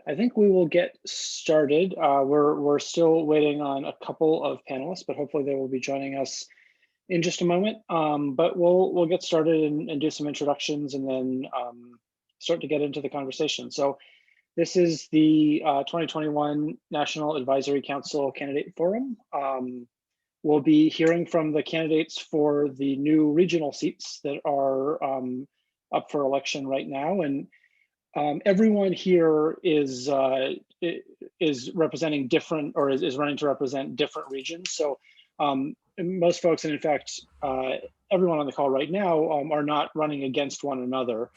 I think we will get started. We're still waiting on a couple of panelists, but hopefully they will be joining us in just a moment. But we'll get started and do some introductions and then start to get into the conversation. So this is the 2021 National Advisory Council Candidate Forum. We'll be hearing from the candidates for the new regional seats that are up for election right now. And everyone here is representing different, or is running to represent different regions. So most folks, and in fact, everyone on the call right now are not running against one another.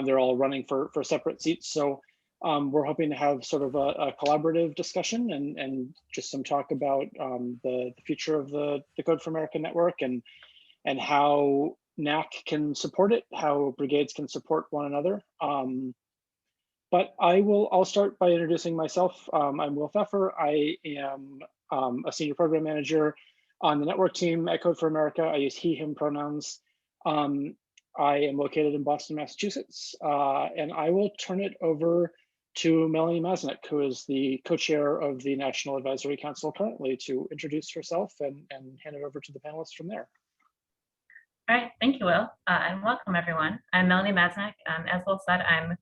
They're all running for separate seats. So we're hoping to have sort of a collaborative discussion and just some talk about the future of the Code for America network and how Knack can support it, how brigades can support one another. But I'll start by introducing myself. I'm Will Pfeffer. I am a senior program manager on the network team at Code for America. I use he, him pronouns. I am located in Boston, Massachusetts, and I will turn it over to Melanie Mazanec, who is the co-chair of the National Advisory Council currently, to introduce herself and hand it over to the panelists from there. All right, thank you, Will, and welcome everyone. I'm Melanie Mazanec. As Will said, I'm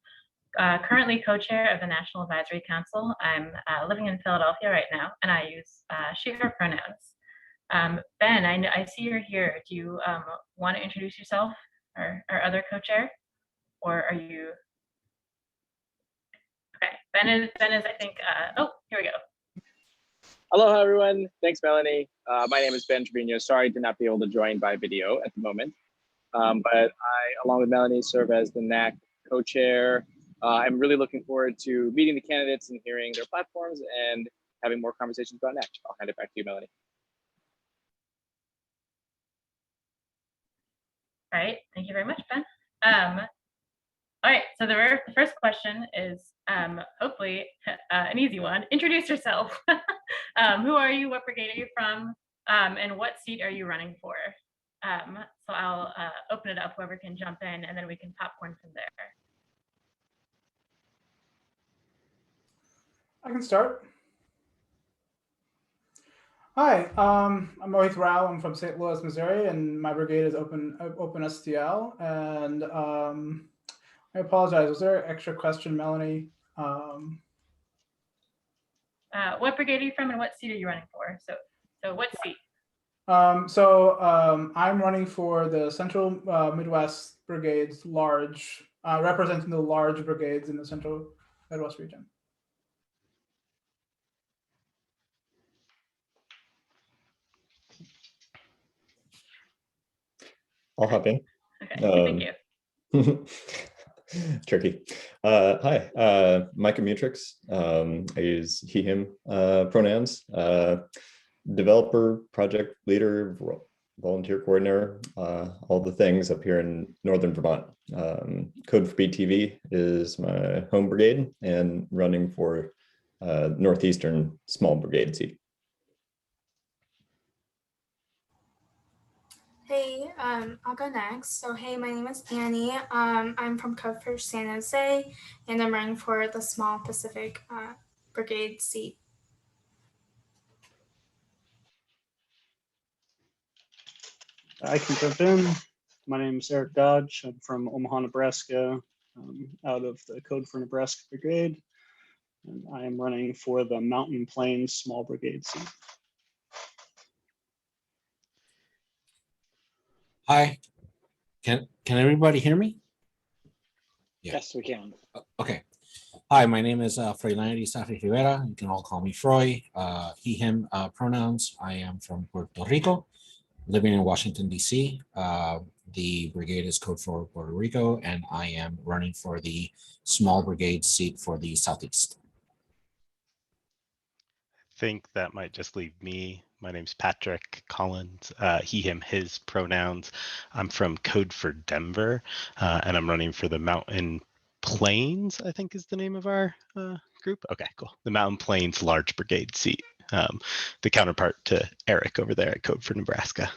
currently co-chair of the National Advisory Council. I'm living in Philadelphia right now, and I use she, her pronouns. Ben, I see you're here. Do you want to introduce yourself, or our other co-chair, or are you? Okay, Ben is I think, oh, here we go. Hello, everyone. Thanks, Melanie. My name is Ben Treviño. Sorry to not be able to join by video at the moment. But I, along with Melanie, serve as the Knack co-chair. I'm really looking forward to meeting the candidates and hearing their platforms and having more conversations about Knack. I'll hand it back to you, Melanie. All right, thank you very much, Ben. All right, so the first question is hopefully an easy one. Introduce yourself. Who are you? What brigade are you from? And what seat are you running for? So I'll open it up, whoever can jump in, and then we can popcorn from there. I can start. Hi, I'm Mohith. I'm from St. Louis, Missouri, and my brigade is OpenSTL. And I apologize. Was there an extra question, Melanie? What brigade are you from, and what seat are you running for? So what seat? I'm running for the Central Midwest Brigades, representing the large brigades in the Central Midwest region. I'll hop in. Okay, thank you. Tricky. Hi, Micah Mutrux. I use he, him pronouns. Developer, project leader, volunteer coordinator, all the things up here in Northern Vermont. Code for BTV is my home brigade and running for Northeastern small brigade seat. Hey, I'll go next. So hey, my name is Annie. I'm from Code for San Jose, and I'm running for the small Pacific brigade seat. I can jump in. My name is Erik Dodge. I'm from Omaha, Nebraska, out of the Code for Nebraska Brigade, and I am running for the Mountain Plains small brigade seat. Hi, can everybody hear me? Yeah. Yes, we can. Okay. Hi, my name is Froilán Irizarry Rivera. You can all call me Froy. He, him pronouns. I am from Puerto Rico, living in Washington, D.C. The brigade is Code for Puerto Rico, and I am running for the small brigade seat for the Southeast. I think that might just leave me. My name's Patrick Collins, he, him, his pronouns. I'm from Code for Denver, and I'm running for the Mountain Plains, I think is the name of our group. Okay, cool. The Mountain Plains Large Brigade seat, the counterpart to Erik over there at Code for Nebraska.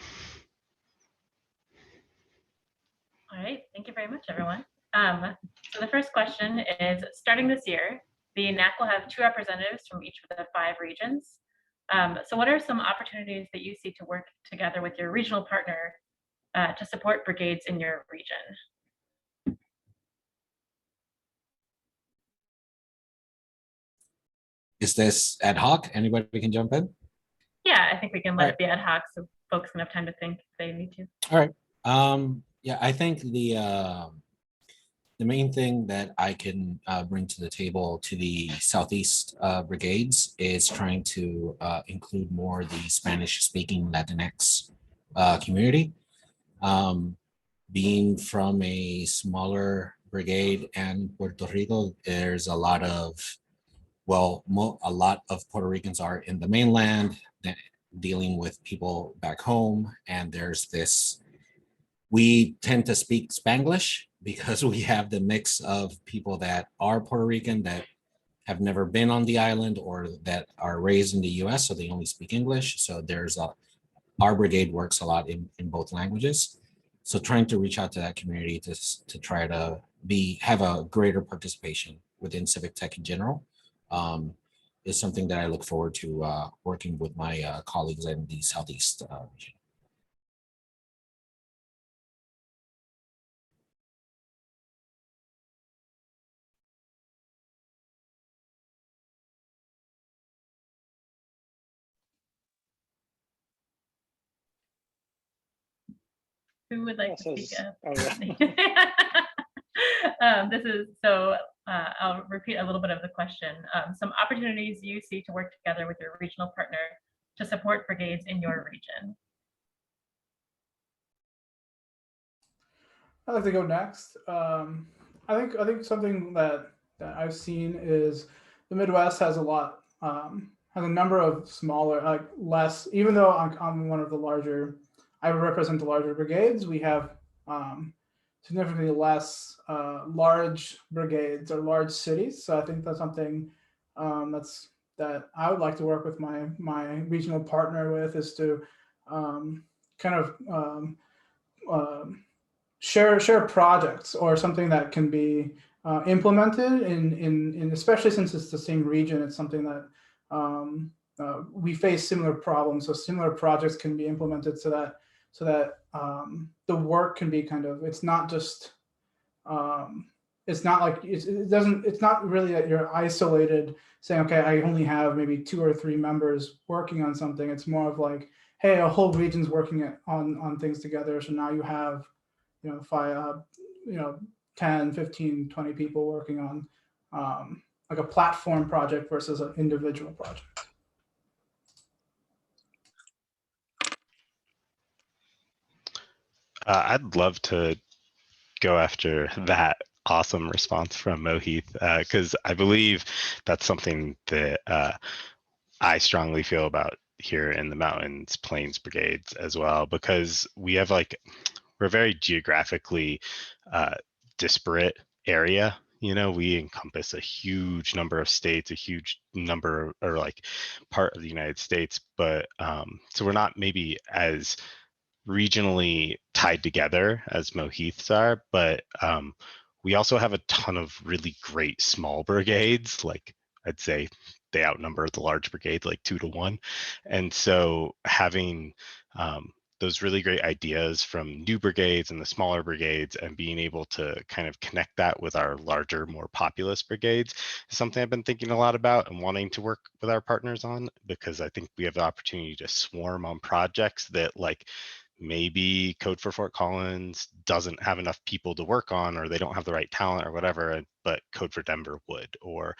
All right, thank you very much, everyone. So the first question is, starting this year, The Knack will have 2 representatives from each of the 5 regions. So what are some opportunities that you see to work together with your regional partner to support brigades in your region? Is this ad hoc? Anybody can jump in? Yeah, I think we can let it be ad hoc so folks can have time to think if they need to. All right. Yeah, I think the main thing that I can bring to the table to the Southeast brigades is trying to include more the Spanish-speaking Latinx community. Being from a smaller brigade and Puerto Rico, there's a lot of, well, a lot of Puerto Ricans are in the mainland dealing with people back home, and there's this, we tend to speak Spanglish because we have the mix of people that are Puerto Rican that have never been on the island or that are raised in the US, so they only speak English. So our brigade works a lot in both languages. So trying to reach out to that community to try to have a greater participation within civic tech in general is something that I look forward to working with my colleagues in the Southeast region. Who would like to speak up? Oh, yeah. This is so. I'll repeat a little bit of the question. Some opportunities you see to work together with your regional partner to support brigades in your region. I'd like to go next. I think something that I've seen is the Midwest has has a number of smaller, like less. Even though I'm one of the larger, I represent the larger brigades. We have significantly less large brigades or large cities. So I think that's something that I would like to work with my regional partner with, is to kind of share projects or something that can be implemented in especially since it's the same region. It's something that we face similar problems, so similar projects can be implemented so that the work can be kind of, it's not just it's not like it's not really that you're isolated saying, okay, I only have maybe 2 or 3 members working on something. It's more of like, hey, a whole region's working on things together, so now you have 10, 15, 20 people working on like a platform project versus an individual project. I'd love to go after that awesome response from Mohith, because I believe that's something that I strongly feel about here in the Mountains Plains Brigades as well, because we have we're a very geographically disparate area. We encompass a huge number of states, a huge number or part of the United States, but so we're not maybe as regionally tied together as Mohiths are, but we also have a ton of really great small brigades. I'd say they outnumber the large brigade 2 to 1. And so having those really great ideas from new brigades and the smaller brigades and being able to kind of connect that with our larger, more populous brigades is something I've been thinking a lot about and wanting to work with our partners on, because I think we have the opportunity to swarm on projects that maybe Code for Fort Collins doesn't have enough people to work on, or they don't have the right talent or whatever, but Code for Denver would, or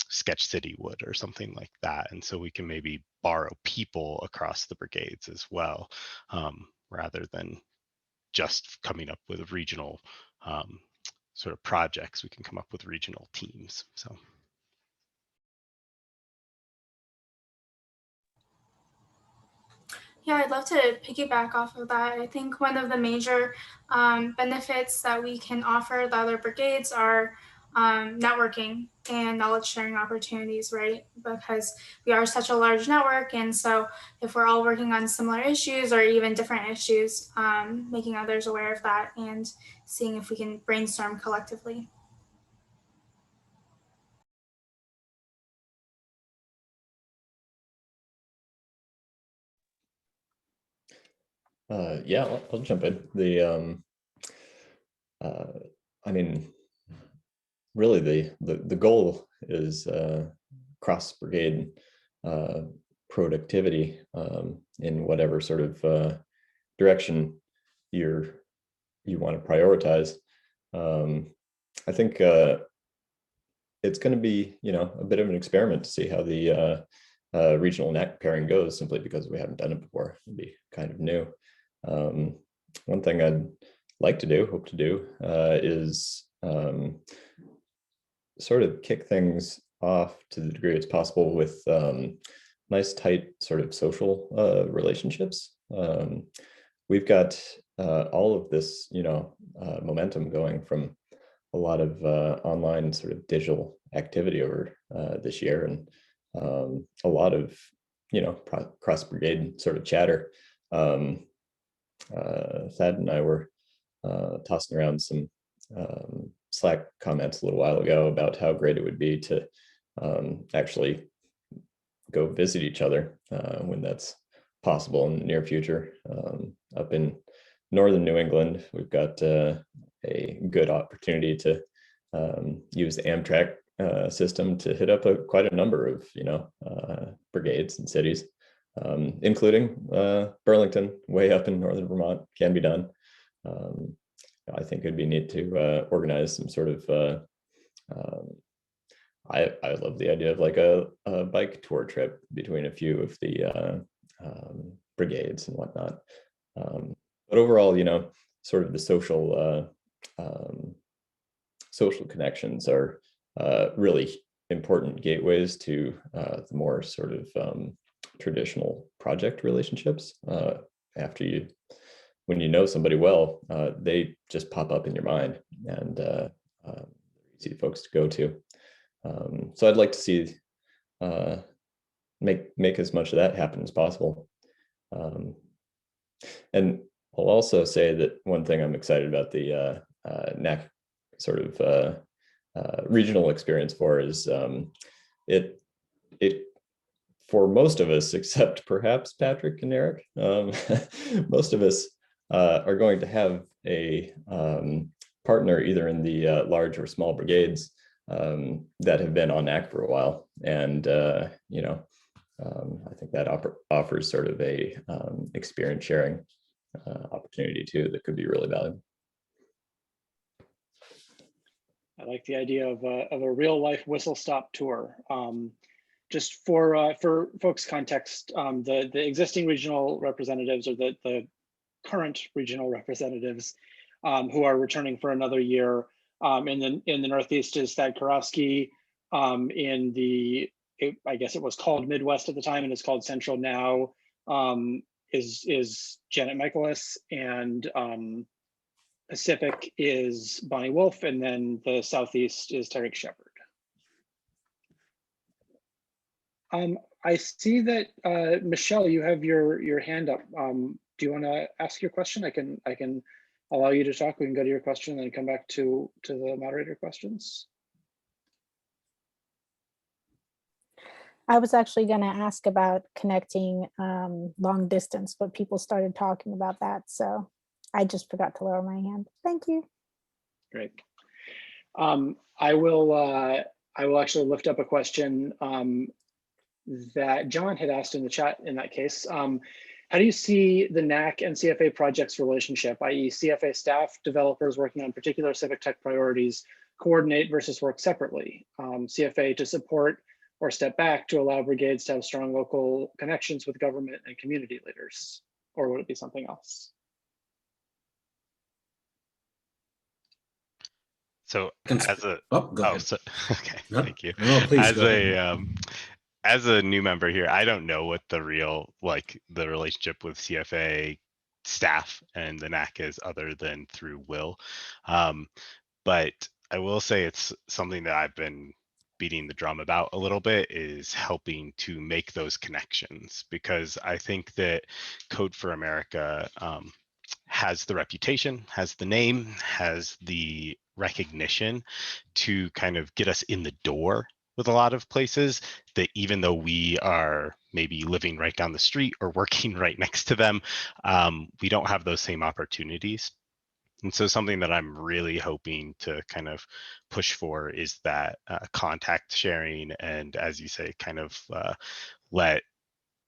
Sketch City would, or something like that. And so we can maybe borrow people across the brigades as well, rather than just coming up with regional sort of projects. We can come up with regional teams. So. Yeah, I'd love to piggyback off of that. I think one of the major benefits that we can offer the other brigades are networking and knowledge sharing opportunities, right? Because we are such a large network. And so if we're all working on similar issues or even different issues, making others aware of that and seeing if we can brainstorm collectively. Yeah, I'll jump in. I mean, really the goal is cross brigade productivity in whatever sort of direction you want to prioritize. I think it's going to be, a bit of an experiment to see how the regional Knack pairing goes, simply because we haven't done it before. It'd be kind of new. One thing I'd like to do, hope to do, is sort of kick things off to the degree it's possible with nice, tight sort of social relationships. We've got all of this, momentum going from a lot of online sort of digital activity over this year, and a lot of, cross brigade sort of chatter. Thad and I were tossing around some Slack comments a little while ago about how great it would be to actually go visit each other when that's possible in the near future. Up in northern New England, we've got a good opportunity to use the Amtrak system to hit up quite a number of brigades and cities, including Burlington, way up in northern Vermont. Can be done. I think it'd be neat to organize some sort of I love the idea of like a bike tour trip between a few of the brigades and whatnot. But overall, sort of the social connections are really important gateways to the more sort of traditional project relationships. When you know somebody well, they just pop up in your mind, and easy folks to go to. So I'd like to see make as much of that happen as possible. And I'll also say that one thing I'm excited about the Knack sort of regional experience for is it for most of us, except perhaps Patrick and Erik, most of us are going to have a partner either in the large or small brigades that have been on Knack for a while, and I think that offers sort of a experience sharing opportunity too that could be really valuable. I like the idea of a real life whistle stop tour. Just for folks' context, the existing regional representatives, or the current regional representatives who are returning for another year, in the Northeast is Thad Karofsky. In the, I guess it was called Midwest at the time and it's called Central now, is Janet Michaelis, and Pacific is Bonnie Wolf, and then the Southeast is Tyreek Shepard. I see that Michelle, you have your hand up. Do you want to ask your question? I can allow you to talk. We can go to your question and then come back to the moderator questions. I was actually going to ask about connecting long distance, but people started talking about that, so I just forgot to lower my hand. Thank you. Great. I will actually lift up a question that John had asked in the chat in that case. How do you see the Knack and CFA projects relationship, i.e. CFA staff, developers working on particular civic tech priorities, coordinate versus work separately? CFA to support or step back to allow brigades to have strong local connections with government and community leaders? Or would it be something else? So as a okay, no, thank you. No, please, as a new member here, I don't know what the real the relationship with CFA staff and the Knack is, other than through Will. But I will say it's something that I've been beating the drum about a little bit, is helping to make those connections, because I think that Code for America has the reputation, has the name, has the recognition to kind of get us in the door with a lot of places, that even though we are maybe living right down the street or working right next to them, we don't have those same opportunities. And so something that I'm really hoping to kind of push for is that contact sharing, and as you say, kind of let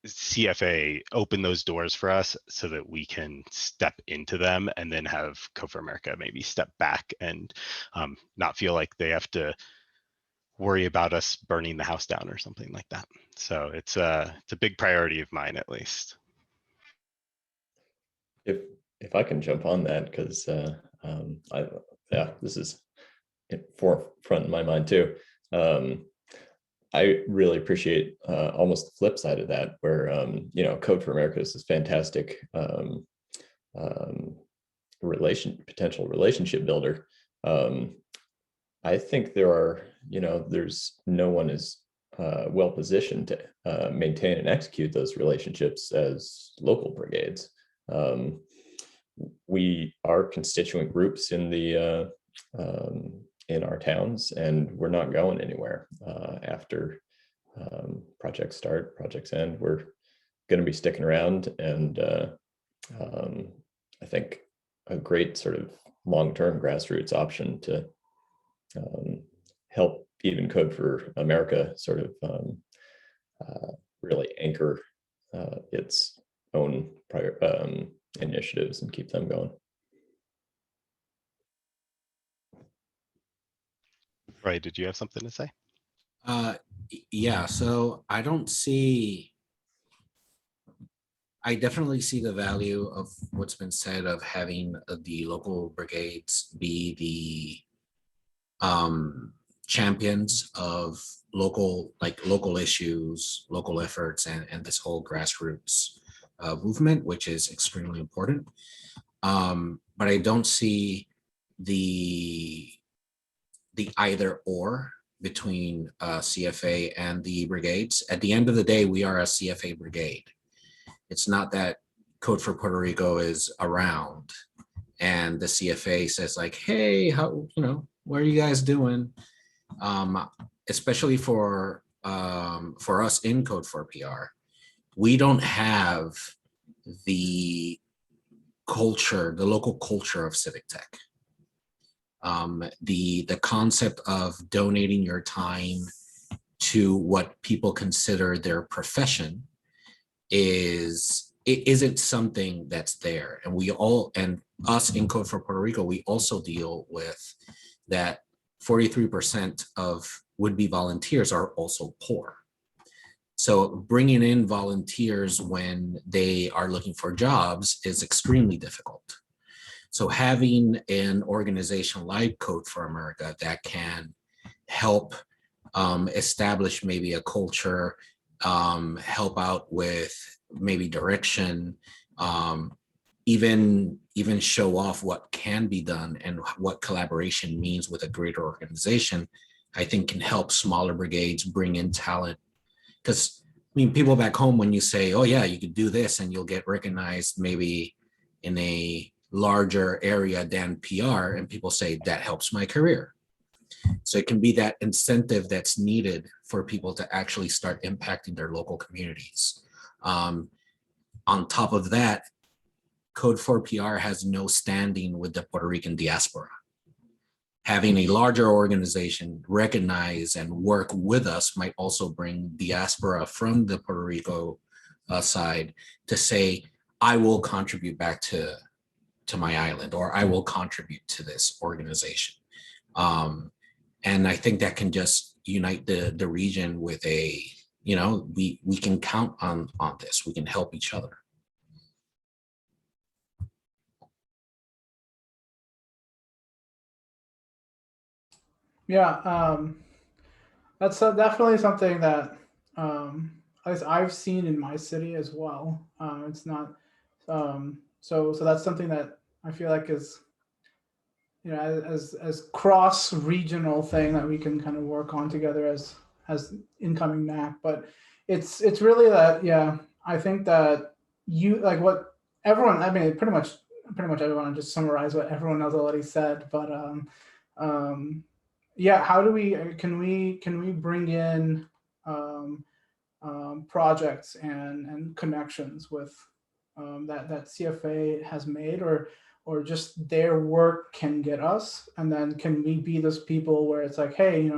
CFA open those doors for us so that we can step into them, and then have Code for America maybe step back and not feel like they have to worry about us burning the house down or something like that. So it's a big priority of mine, at least. If I can jump on that, because this is forefront in my mind too. I really appreciate almost the flip side of that, where Code for America is this fantastic potential relationship builder. I think there's no one is well positioned to maintain and execute those relationships as local brigades. We are constituent groups in the in our towns, and we're not going anywhere after projects start, projects end. We're going to be sticking around, and I think a great sort of long-term grassroots option to help even Code for America sort of really anchor its own initiatives and keep them going. Right, did you have something to say? Yeah, so I definitely see the value of what's been said of having the local brigades be the champions of local issues, local efforts, and this whole grassroots movement, which is extremely important. But I don't see the either or between CFA and the brigades. At the end of the day, we are a CFA brigade. It's not that Code for Puerto Rico is around and the CFA says like, hey, what are you guys doing? Especially for us in Code for PR, we don't have the local culture of civic tech. The concept of donating your time to what people consider their profession isn't something that's there. And us in Code for Puerto Rico, we also deal with that 43% of would-be volunteers are also poor. So bringing in volunteers when they are looking for jobs is extremely difficult. So having an organization like Code for America that can help establish maybe a culture, help out with maybe direction, even show off what can be done and what collaboration means with a greater organization, I think can help smaller brigades bring in talent. Because people back home, when you say, oh yeah, you could do this and you'll get recognized maybe in a larger area than PR, and people say that helps my career. So it can be that incentive that's needed for people to actually start impacting their local communities. On top of that, Code for PR has no standing with the Puerto Rican diaspora. Having a larger organization recognize and work with us might also bring diaspora from the Puerto Rico side to say, I will contribute back to my island, or I will contribute to this organization. And I think that can just unite the region with we can count on this, we can help each other. Yeah, that's definitely something that I've seen in my city as well. It's not so that's something that I feel like is as cross regional thing that we can kind of work on together as incoming Knack. But it's really that I think that what everyone, pretty much everyone, just summarize what everyone else already said, but yeah, how do we can we bring in projects and connections with that CFA has made, or just their work can get us, and then can we be those people where it's like, hey,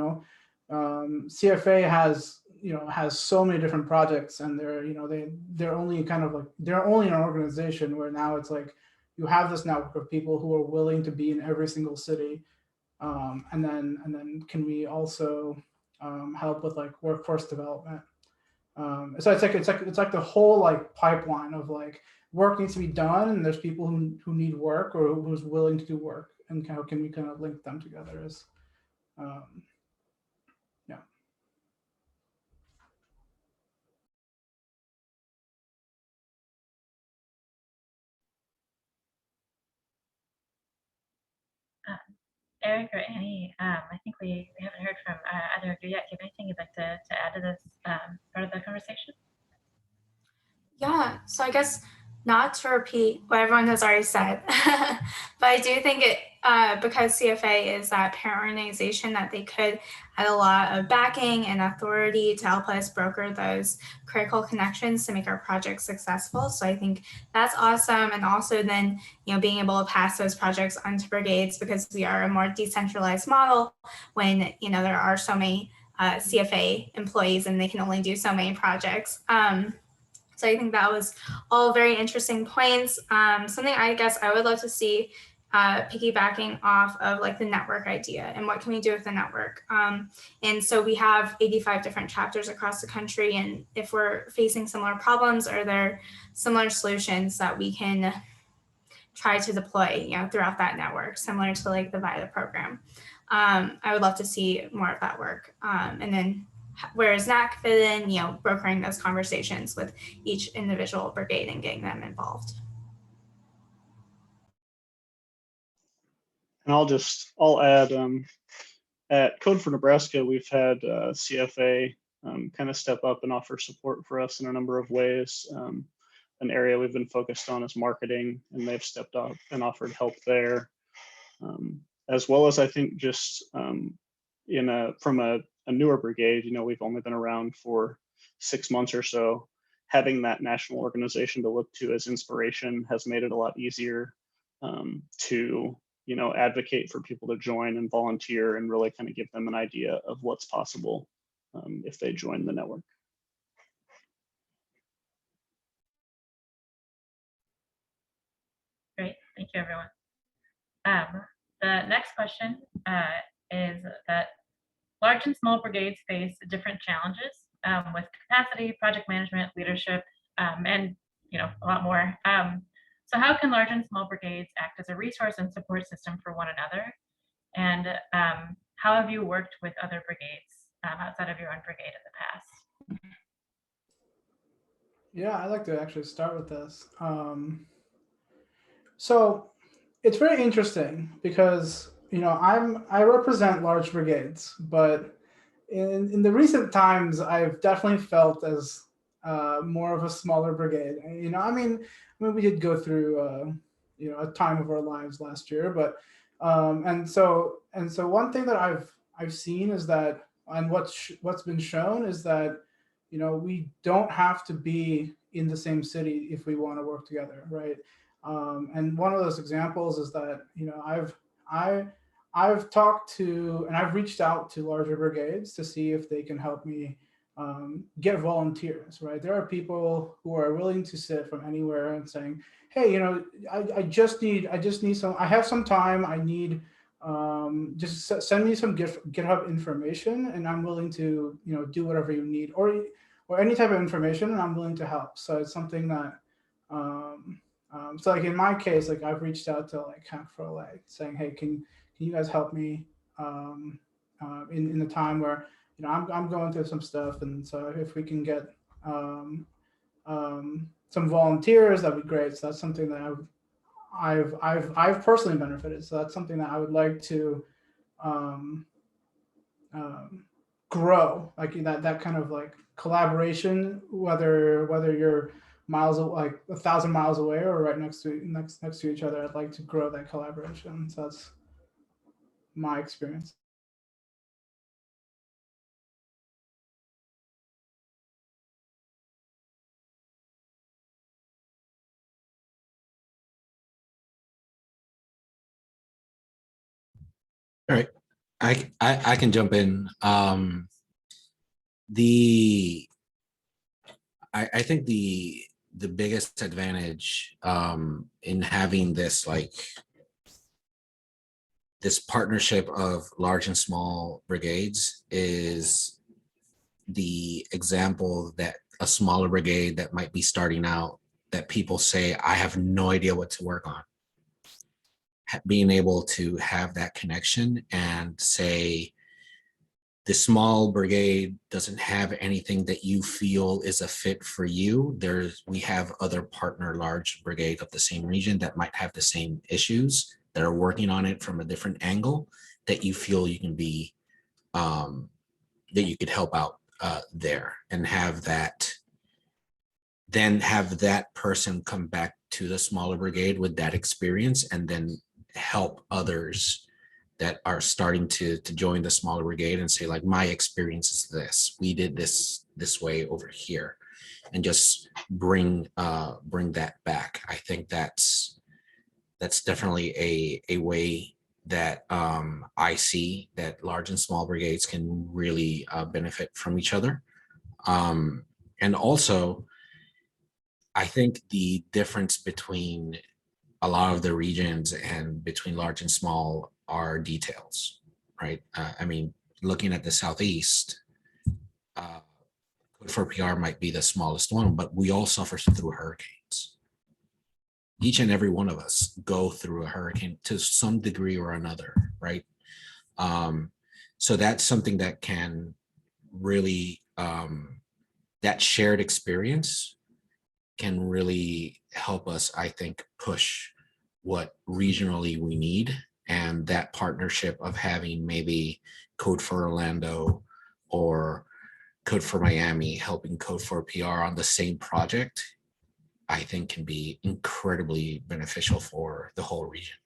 CFA has so many different projects, and they're only kind of like, they're only an organization where now it's like you have this network of people who are willing to be in every single city, and then can we also help with like workforce development. So it's like the whole like pipeline of like work needs to be done, and there's people who need work or who's willing to do work, and how can we kind of link them together as yeah. Erik or Annie, I think we haven't heard from either of you yet. Do you have anything you'd like to add to this part of the conversation? Yeah, so I guess not to repeat what everyone has already said, but I do think it, because CFA is that parent organization, that they could add a lot of backing and authority to help us broker those critical connections to make our projects successful. So I think that's awesome. And also then, being able to pass those projects onto brigades, because we are a more decentralized model when, there are so many CFA employees and they can only do so many projects. So I think that was all very interesting points. Something I guess I would love to see piggybacking off of like the network idea, and what can we do with the network. And so we have 85 different chapters across the country, and if we're facing similar problems, are there similar solutions that we can try to deploy, throughout that network, similar to like the VITA program. I would love to see more of that work. And then where does Knack fit in, brokering those conversations with each individual brigade and getting them involved. And I'll add, at Code for Nebraska, we've had CFA kind of step up and offer support for us in a number of ways. An area we've been focused on is marketing, and they've stepped up and offered help there. As well as I think just from a newer brigade, we've only been around for 6 months or so. Having that national organization to look to as inspiration has made it a lot easier to advocate for people to join and volunteer, and really kind of give them an idea of what's possible if they join the network. Great, thank you, everyone. The next question is that large and small brigades face different challenges with capacity, project management, leadership, and a lot more. So how can large and small brigades act as a resource and support system for one another? And how have you worked with other brigades outside of your own brigade in the past? Yeah, I'd like to actually start with this. So it's very interesting because I represent large brigades, but in the recent times I've definitely felt as more of a smaller brigade. I mean we did go through a time of our lives last year, but and so one thing that I've seen is that, and what's been shown is that we don't have to be in the same city if we want to work together, right? And one of those examples is that I've talked to, and I've reached out to larger brigades to see if they can help me get volunteers, right? There are people who are willing to sit from anywhere and saying, hey, I just need some, I have some time, I need, just send me some GitHub information, and I'm willing to, do whatever you need, or any type of information, and I'm willing to help. So it's something that, so like in my case, like I've reached out to like Froilán, saying, hey, can you guys help me in the time where I'm going through some stuff, and so if we can get some volunteers, that'd be great. So that's something that I've personally benefited. So that's something that I would like to grow, like that kind of like collaboration, whether you're like 1,000 miles away or right next to each other. I'd like to grow that collaboration. So that's my experience. All right, I can jump in. I think the biggest advantage in having this this partnership of large and small brigades is the example that a smaller brigade that might be starting out, that people say, I have no idea what to work on. Being able to have that connection and say, the small brigade doesn't have anything that you feel is a fit for you. We have other partner large brigade of the same region that might have the same issues, that are working on it from a different angle, that you feel you can be, that you could help out there, and have that, then have that person come back to the smaller brigade with that experience, and then help others that are starting to join the smaller brigade and say, like, my experience is this, we did this way over here, and just bring that back. I think that's definitely a way that I see that large and small brigades can really benefit from each other. And also, I think the difference between a lot of the regions and between large and small are details, right? I mean, looking at the Southeast, for PR might be the smallest one, but we all suffer through hurricanes. Each and every one of us go through a hurricane to some degree or another, right? So that's something that can really, that shared experience can really help us, I think, push what regionally we need. And that partnership of having maybe Code for Orlando or Code for Miami helping Code for PR on the same project, I think can be incredibly beneficial for the whole region.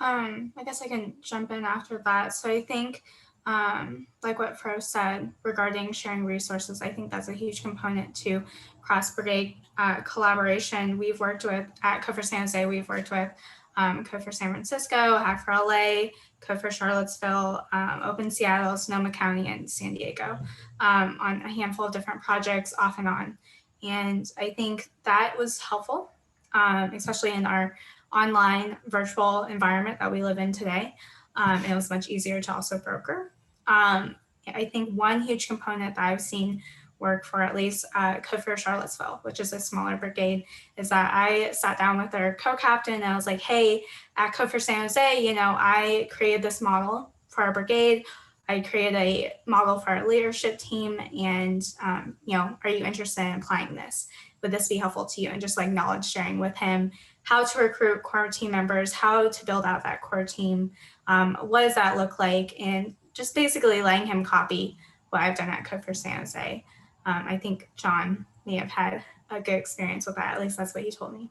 I guess I can jump in after that. So I think, like what Fro said regarding sharing resources, I think that's a huge component to cross-brigade collaboration. We've worked with, at Code for San Jose, we've worked with Code for San Francisco, Hack for LA, Code for Charlottesville, OpenSTL, Sonoma County, and San Diego on a handful of different projects off and on. And I think that was helpful, especially in our online virtual environment that we live in today. It was much easier to also broker. I think one huge component that I've seen work for at least Code for Charlottesville, which is a smaller brigade, is that I sat down with their co-captain and I was like, hey, at Code for San Jose, you know, I created this model for our brigade. I created a model for our leadership team, and you know, are you interested in applying this? Would this be helpful to you? And just like knowledge sharing with him, how to recruit core team members, how to build out that core team, what does that look like, and just basically letting him copy what I've done at Code for San Jose. I think John may have had a good experience with that. At least that's what he told me.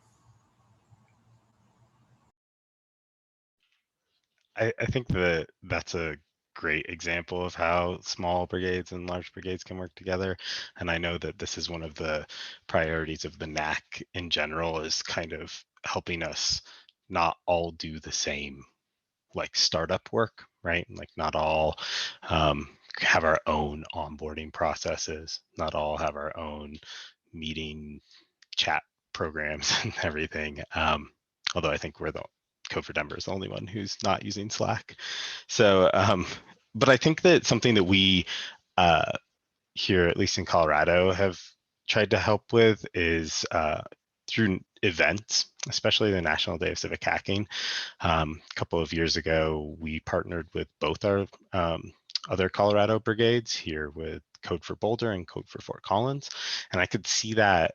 I think that that's a great example of how small brigades and large brigades can work together. And I know that this is one of the priorities of the Knack in general, is kind of helping us not all do the same like startup work, right? Like not all have our own onboarding processes, not all have our own meeting chat programs and everything. Although I think we're the Code for Denver is the only one who's not using Slack. So, but I think that something that we here, at least in Colorado, have tried to help with is through events, especially the National Day of Civic Hacking. A couple of years ago, we partnered with both our other Colorado brigades here with Code for Boulder and Code for Fort Collins. And I could see that,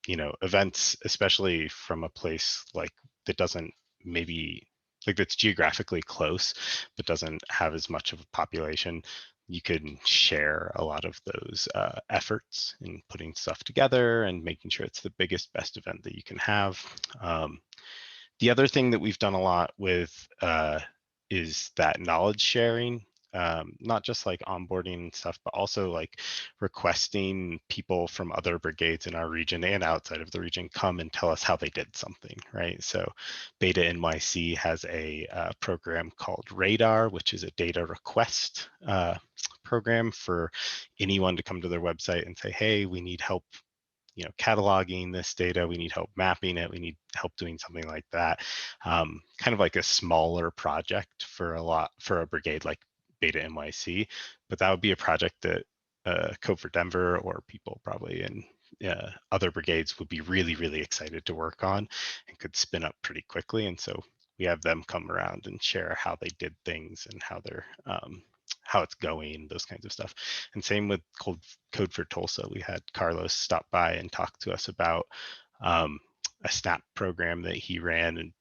you know, events, especially from a place like that doesn't maybe like that's geographically close, but doesn't have as much of a population, you can share a lot of those efforts in putting stuff together and making sure it's the biggest, best event that you can have. The other thing that we've done a lot with is that knowledge sharing. not just like onboarding and stuff, but also like requesting people from other brigades in our region and outside of the region come and tell us how they did something, right? So Beta NYC has a program called Radar, which is a data request program for anyone to come to their website and say, hey, we need help, you know, cataloging this data, we need help mapping it, we need help doing something like that. Kind of like a smaller project for a brigade like Beta NYC, but that would be a project that Code for Denver or people probably in other brigades would be really, really excited to work on and could spin up pretty quickly. And so we have them come around and share how they did things and how they're how it's going, those kinds of stuff. And same with Code for Tulsa. We had Carlos stop by and talk to us about a SNAP program that he ran, and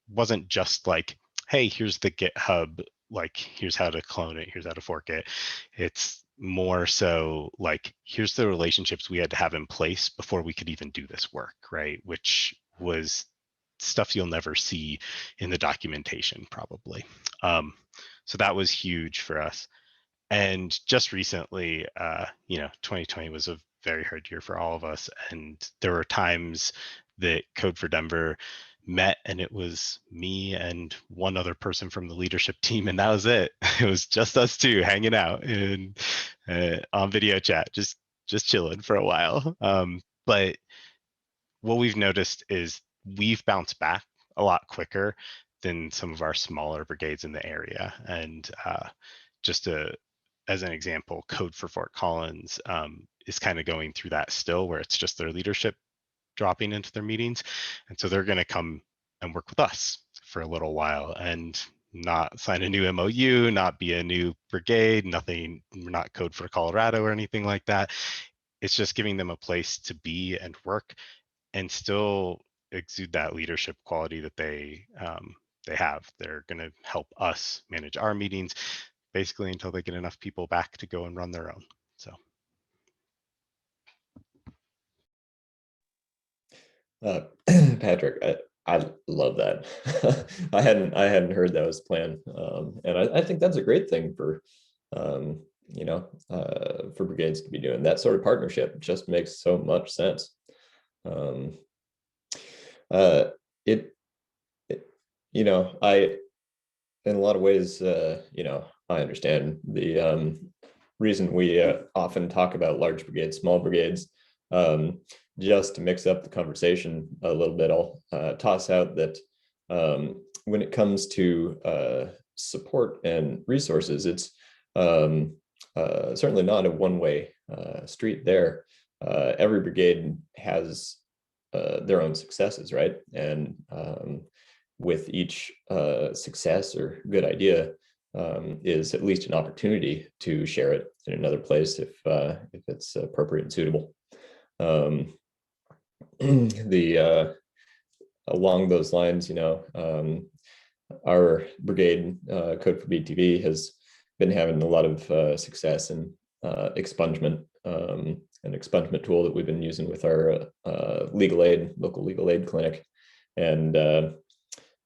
wasn't just like, hey, here's the GitHub, like here's how to clone it, here's how to fork it. It's more so like, here's the relationships we had to have in place before we could even do this work, right? Which was stuff you'll never see in the documentation probably. So that was huge for us. And just recently, you know, 2020 was a very hard year for all of us. And there were times that Code for Denver met and it was me and one other person from the leadership team, and that was it. It was just us two hanging out and on video chat, just chilling for a while. But what we've noticed is we've bounced back a lot quicker than some of our smaller brigades in the area. And as an example, Code for Fort Collins is kind of going through that still, where it's just their leadership dropping into their meetings. And so they're going to come and work with us for a little while and not sign a new MOU, not be a new brigade, nothing, we're not Code for Colorado or anything like that. It's just giving them a place to be and work and still exude that leadership quality that they have. They're going to help us manage our meetings basically until they get enough people back to go and run their own. So. Patrick, I love that. I hadn't heard that was the plan, and I think that's a great thing for you know, for brigades to be doing. That sort of partnership just makes so much sense. You know, in a lot of ways, you know, I understand the reason we often talk about large brigades, small brigades. Just to mix up the conversation a little bit, I'll toss out that when it comes to support and resources, it's certainly not a one-way street there. Every brigade has their own successes, right? And with each success or good idea is at least an opportunity to share it in another place if it's appropriate and suitable. Along those lines, you know, our brigade, Code for BTV, has been having a lot of success in expungement, an expungement tool that we've been using with our local legal aid clinic, and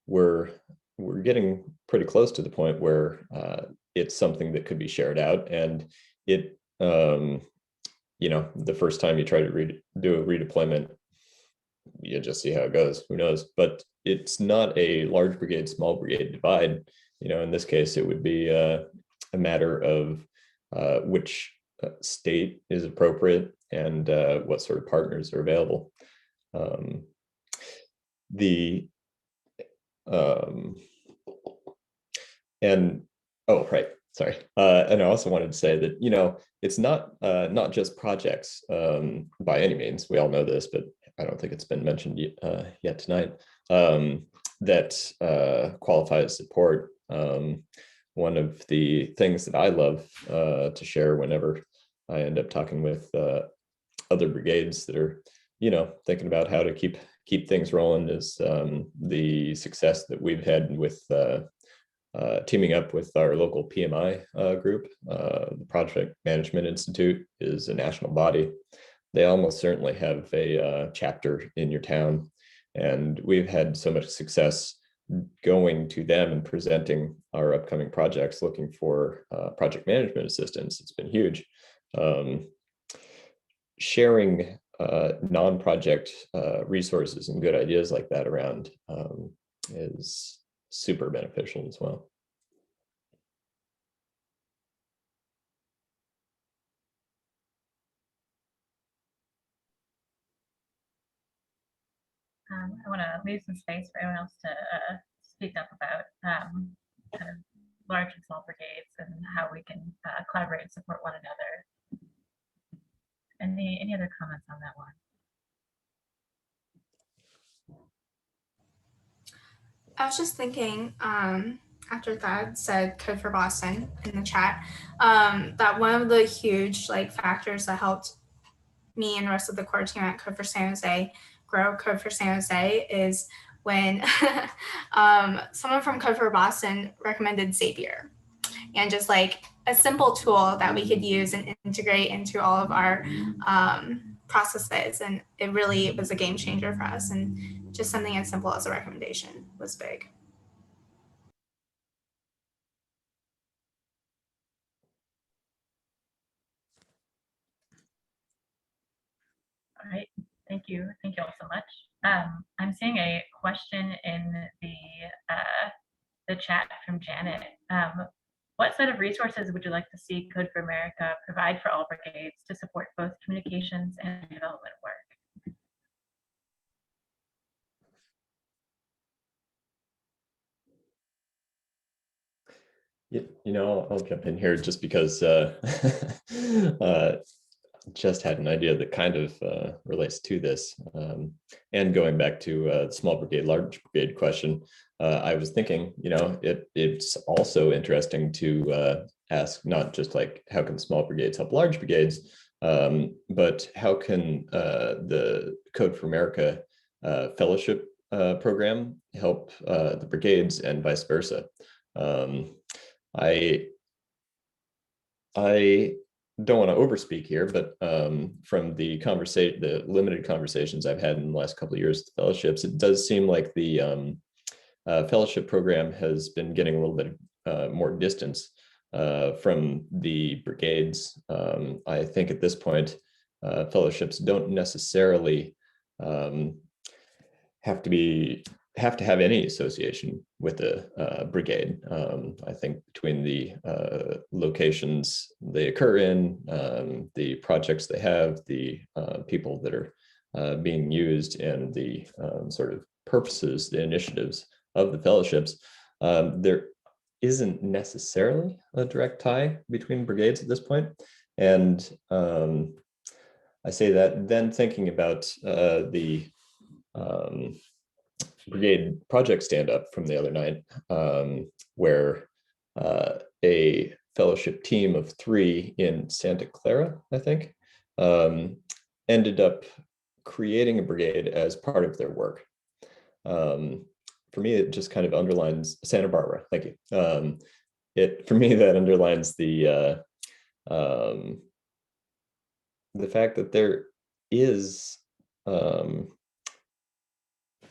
we're getting pretty close to the point where it's something that could be shared out, and it you know, the first time you try to do a redeployment, you just see how it goes. Who knows? But it's not a large brigade, small brigade divide. You know, in this case, it would be a matter of which state is appropriate and what sort of partners are available. And oh, right. Sorry. And I also wanted to say that, you know, it's not just projects by any means. We all know this, but I don't think it's been mentioned yet tonight, that qualify as support. One of the things that I love to share whenever I end up talking with other brigades that are, you know, thinking about how to keep things rolling is the success that we've had with teaming up with our local PMI group. The Project Management Institute is a national body. They almost certainly have a chapter in your town. And we've had so much success going to them and presenting our upcoming projects, looking for project management assistance. It's been huge. Sharing non-project resources and good ideas like that around is super beneficial as well. I want to leave some space for everyone else to speak up about kind of large and small brigades and how we can collaborate and support one another. Any other comments on that one? I was just thinking, after Thad said Code for Boston in the chat, that one of the huge factors that helped me and the rest of the core team at Code for San Jose grow Code for San Jose is when someone from Code for Boston recommended Zapier, and just a simple tool that we could use and integrate into all of our processes. And it really was a game changer for us. And just something as simple as a recommendation was big. All right, thank you all so much. I'm seeing a question in the chat from Janet. What set of resources would you like to see Code for America provide for all brigades to support both communications and development work? I'll jump in here just because just had an idea that kind of relates to this. And going back to small brigade, large brigade question, I was thinking, it's also interesting to ask not just how can small brigades help large brigades, but how can the Code for America fellowship program help the brigades and vice versa. I don't want to overspeak here, but from the limited conversations I've had in the last couple of years with fellowships, it does seem like the fellowship program has been getting a little bit more distance from the brigades. I think at this point, fellowships don't necessarily have to have any association with the brigade. I think between the locations they occur in, the projects they have, the people that are being used, and the sort of purposes, the initiatives of the fellowships, there isn't necessarily a direct tie between brigades at this point. And I say that then thinking about the brigade project stand-up from the other night, where a fellowship team of 3 in Santa Clara, I think, ended up creating a brigade as part of their work. For me, it just kind of underlines Santa Barbara. Thank you. For me, that underlines the fact that there is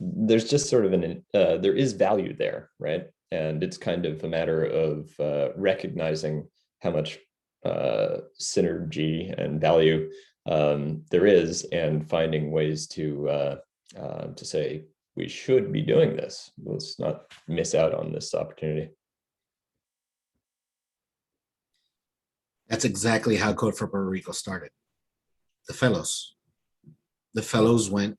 there's just sort of there is value there, right? And it's kind of a matter of recognizing how much synergy and value there is, and finding ways to say we should be doing this. Let's not miss out on this opportunity. That's exactly how Code for Puerto Rico started. The fellows went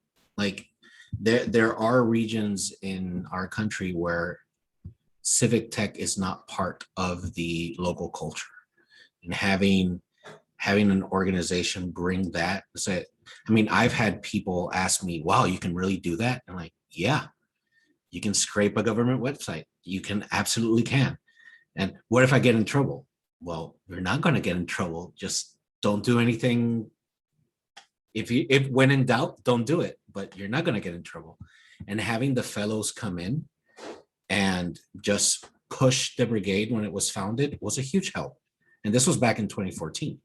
there are regions in our country where civic tech is not part of the local culture, and having an organization bring that. I've had people ask me, wow, you can really do that? I'm like, yeah, you can scrape a government website. You absolutely can. And what if I get in trouble? Well, you're not going to get in trouble. Just don't do anything. If when in doubt, don't do it, but you're not going to get in trouble. And having the fellows come in and just push the brigade when it was founded was a huge help. And this was back in 2014.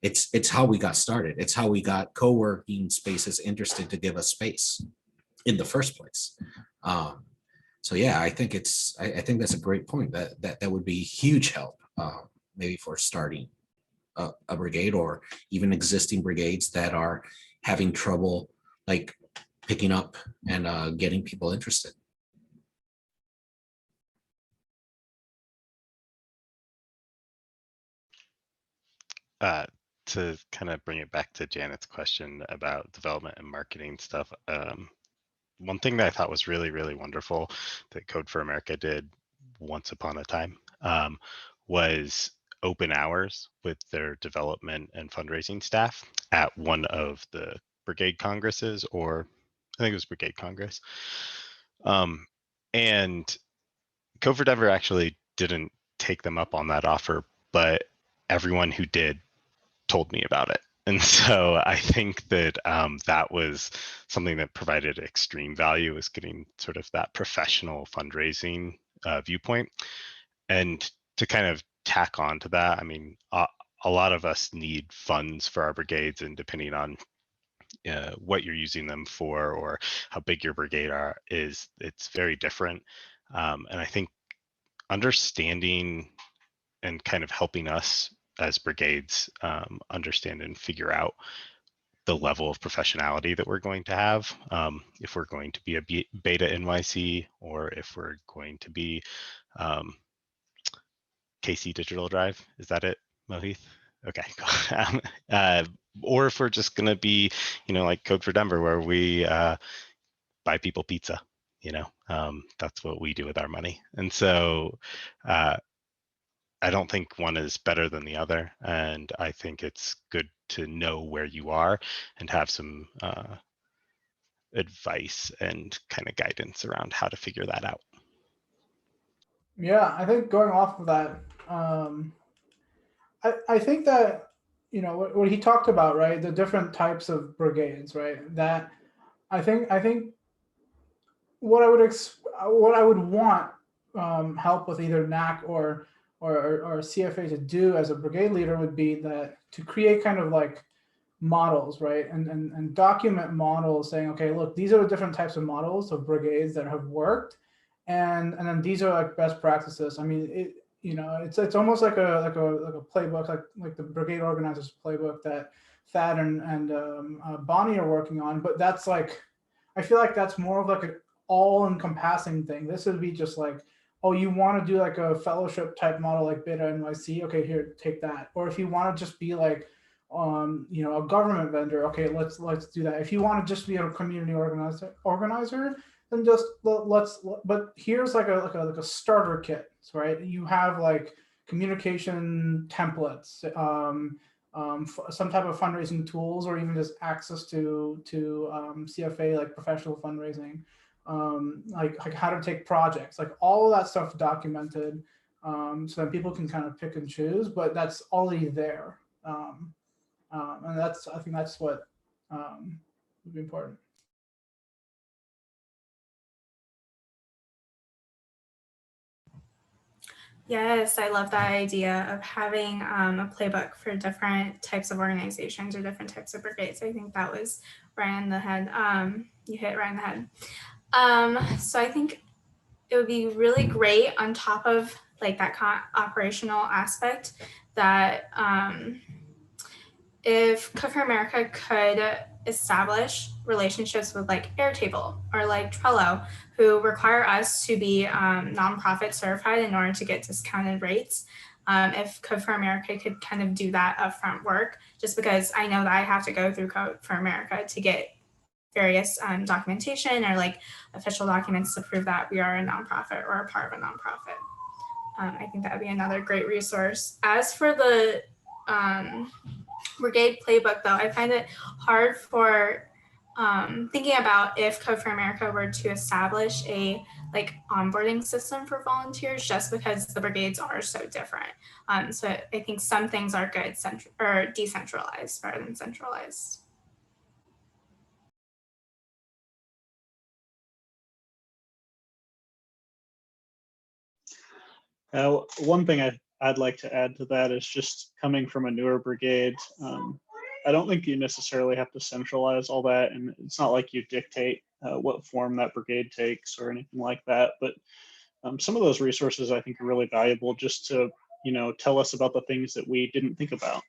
It's how we got started. It's how we got co-working spaces interested to give us space. in the first place. So yeah, I think I think that's a great point. That would be huge help, maybe for starting a brigade, or even existing brigades that are having trouble like picking up and getting people interested. To kind of bring it back to Janet's question about development and marketing stuff, one thing that I thought was really, really wonderful that Code for America did once upon a time was open hours with their development and fundraising staff at one of the brigade congresses, or I think it was Brigade Congress. And Code for Denver actually didn't take them up on that offer, but everyone who did told me about it. And so I think that that was something that provided extreme value, is getting sort of that professional fundraising viewpoint. And to kind of tack on to that, I mean, a lot of us need funds for our brigades, and depending on what you're using them for or how big your brigade is, it's very different. And I think understanding and kind of helping us as brigades understand and figure out the level of professionality that we're going to have, if we're going to be a beta NYC, or if we're going to be KC Digital Drive. Is that it, Mohith? Okay, cool. Or if we're just going to be, like Code for Denver, where we buy people pizza, that's what we do with our money. And so I don't think one is better than the other, and I think it's good to know where you are and have some advice and kind of guidance around how to figure that out. Yeah, I think going off of that, I think that, what he talked about, right, the different types of brigades, right, that I think what I would want help with either Knack or CFA to do as a brigade leader would be that to create kind of like models, right, and document models saying, okay, look, these are the different types of models of brigades that have worked, and then these are like best practices. I mean, it's almost like a playbook, like the brigade organizers playbook that Thad and Bonnie are working on. But that's like, I feel like that's more of like an all-encompassing thing. This would be just like, oh, you want to do like a fellowship type model like Beta NYC? Okay, here, take that. Or if you want to just be like, a government vendor, okay, let's do that. If you want to just be a community organizer, then just but here's like a starter kit, right? You have like communication templates, some type of fundraising tools, or even just access to CFA, like professional fundraising, like how to take projects, like all of that stuff documented, so that people can kind of pick and choose, but that's already there. And I think that's what would be important. Yes, I love that idea of having a playbook for different types of organizations or different types of brigades. I think that was right on the head. You hit right on the head. So I think it would be really great, on top of like that operational aspect, that if Code for America could establish relationships with like Airtable or like Trello, who require us to be nonprofit certified in order to get discounted rates. If Code for America could kind of do that upfront work, just because I know that I have to go through Code for America to get various documentation or like official documents to prove that we are a nonprofit or a part of a nonprofit. I think that would be another great resource. As for the brigade playbook, though, I find it hard for thinking about if Code for America were to establish a like onboarding system for volunteers, just because the brigades are so different. So I think some things are good or decentralized rather than centralized. One thing I'd like to add to that is, just coming from a newer brigade, I don't think you necessarily have to centralize all that, and it's not like you dictate what form that brigade takes or anything like that. But some of those resources I think are really valuable just to, tell us about the things that we didn't think about.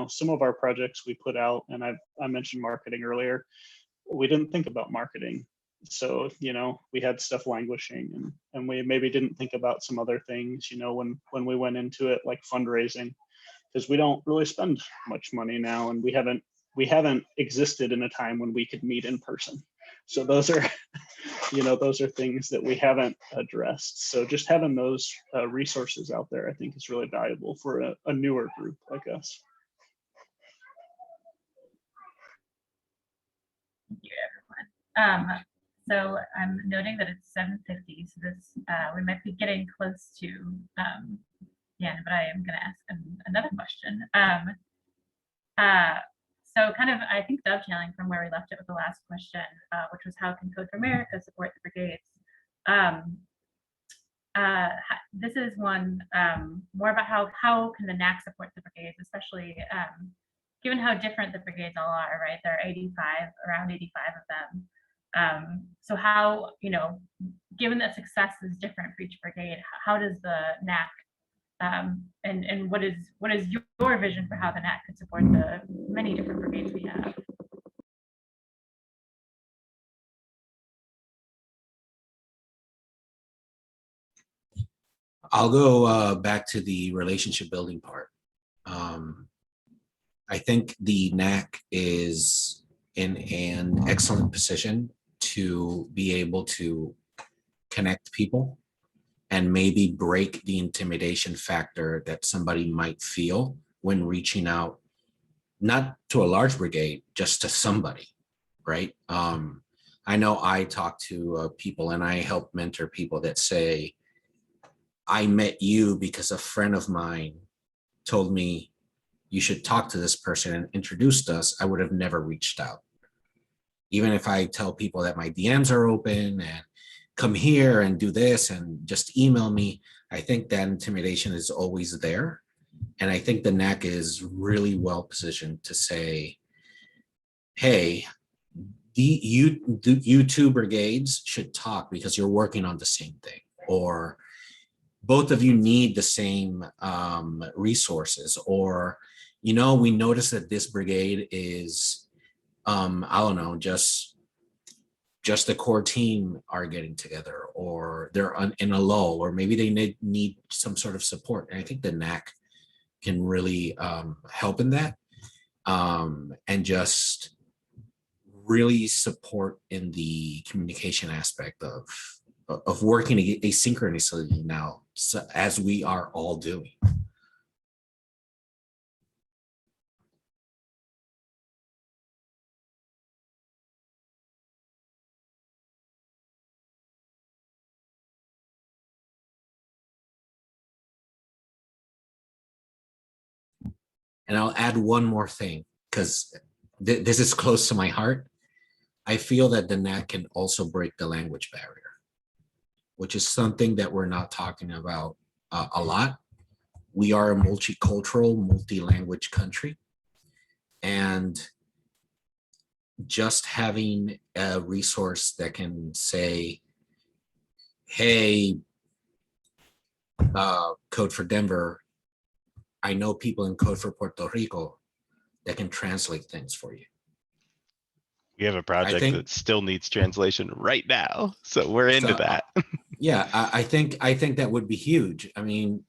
Some of our projects we put out, and I mentioned marketing earlier, we didn't think about marketing. So, we had stuff languishing and we maybe didn't think about some other things, when we went into it, like fundraising, because we don't really spend much money now, and we haven't existed in a time when we could meet in person. So those are, those are things that we haven't addressed. So just having those resources out there, I think, is really valuable for a newer group like us. Thank you, everyone. So I'm noting that it's 7:50, so this we might be getting close to yeah, but I am going to ask another question. So kind of, I think, dovetailing from where we left it with the last question, which was how can Code for America support the brigades? This is one more about how can the Knack support the brigades, especially given how different the brigades all are, right? There are around 85 of them. So how, given that success is different for each brigade, how does the Knack and what is your vision for how the Knack could support the many different brigades we have? I'll go back to the relationship building part. I think the Knack is in an excellent position to be able to connect people and maybe break the intimidation factor that somebody might feel when reaching out, not to a large brigade, just to somebody, right? I know I talk to people and I help mentor people that say, I met you because a friend of mine told me you should talk to this person and introduced us. I would have never reached out. Even if I tell people that my DMs are open and come here and do this and just email me, I think that intimidation is always there. And I think the Knack is really well positioned to say, hey, you two brigades should talk because you're working on the same thing, or both of you need the same resources, or, we notice that this brigade is, I don't know, just the core team are getting together, or they're in a lull, or maybe they need some sort of support. And I think the Knack can really help in that, and just really support in the communication aspect of working asynchronously now, so, as we are all doing. And I'll add one more thing, because this is close to my heart. I feel that the Knack can also break the language barrier, which is something that we're not talking about a lot. We are a multicultural, multi-language country. And just having a resource that can say, hey, Code for Denver, I know people in Code for Puerto Rico that can translate things for you. We have a project that still needs translation right now, so we're into that. Yeah, I think that would be huge. I mean,